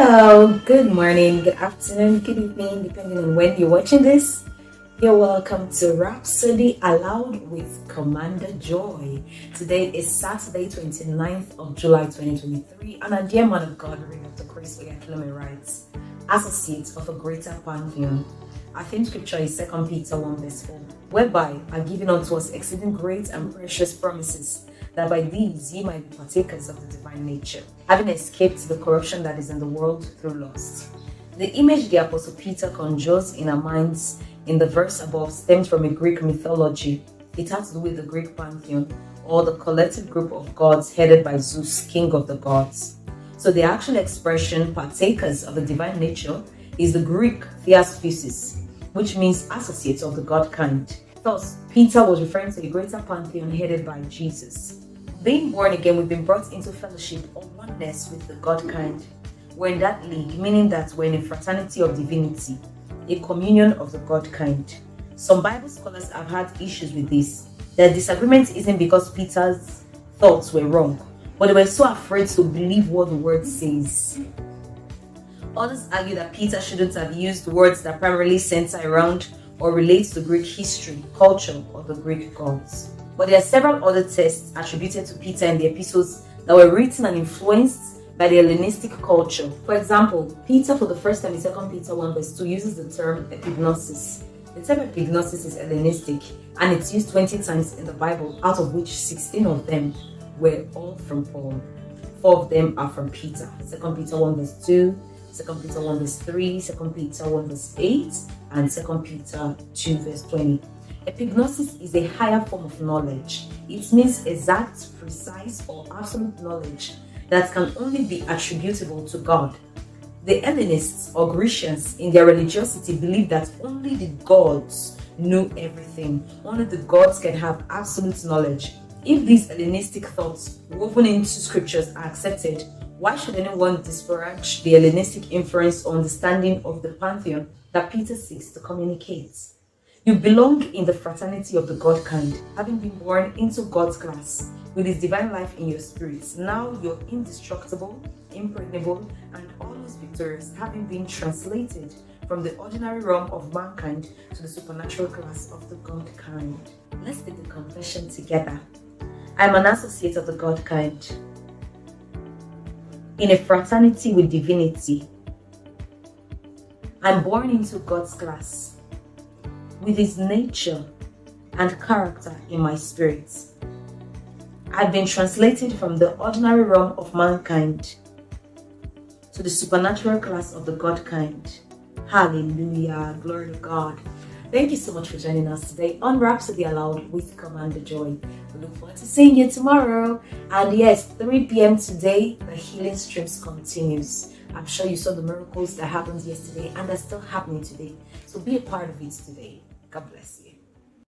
Hello, good morning, good afternoon, good evening, depending on when you're watching this. You're welcome to Rhapsody Aloud with Commander Joy. Today is Saturday, 29th of July 2023, and a dear man of God, Reverend Dr. Chris Oyakilome writes, Associate of A Greater PanthEON. Our theme scripture is 2 Peter 1 verse 4, whereby are given unto us exceeding great and precious promises, that by these ye might be partakers of the divine nature, having escaped the corruption that is in the world through lust. The image the Apostle Peter conjures in our minds in the verse above stems from a Greek mythology. It has to do with the Greek pantheon, or the collective group of gods headed by Zeus, king of the gods. So the actual expression partakers of the divine nature is the Greek theos physis, which means associates of the God kind. Thus, Peter was referring to a greater pantheon headed by Jesus. Being born again, we've been brought into fellowship or oneness with the God kind. We're in that league, meaning that we're in a fraternity of divinity, a communion of the God kind. Some Bible scholars have had issues with this. Their disagreement isn't because Peter's thoughts were wrong, but they were so afraid to believe what the word says. Others argue that Peter shouldn't have used words that primarily center around or relate to Greek history, culture, or the Greek gods. But there are several other texts attributed to Peter in the epistles that were written and influenced by the Hellenistic culture. For example, Peter, for the first time in 2 Peter 1 verse 2, uses the term epignosis. The term epignosis is Hellenistic, and it's used 20 times in the Bible, out of which 16 of them were all from Paul. 4 of them are from Peter. 2 Peter 1 verse 2, 2 Peter 1 verse 3, 2 Peter 1 verse 8, and 2 Peter 2 verse 20. Epignosis is a higher form of knowledge. It means exact, precise, or absolute knowledge that can only be attributable to God. The Hellenists or Grecians in their religiosity believed that only the gods knew everything. Only the gods can have absolute knowledge. If these Hellenistic thoughts woven into scriptures are accepted, why should anyone disparage the Hellenistic influence or understanding of the pantheon that Peter seeks to communicate? You belong in the fraternity of the God kind, having been born into God's class with His divine life in your spirit. Now you're indestructible, impregnable, and always victorious, having been translated from the ordinary realm of mankind to the supernatural class of the God kind. Let's take the confession together. I'm an associate of the God kind, in a fraternity with divinity. I'm born into God's class with His nature and character in my spirit. I've been translated from the ordinary realm of mankind to the supernatural class of the God kind. Hallelujah, glory to God. Thank you so much for joining us today on Rhapsody Aloud with Commander Joy. We look forward to seeing you tomorrow. And yes, 3 p.m. today, the healing streams continues. I'm sure you saw the miracles that happened yesterday and are still happening today. So be a part of it today. God bless you.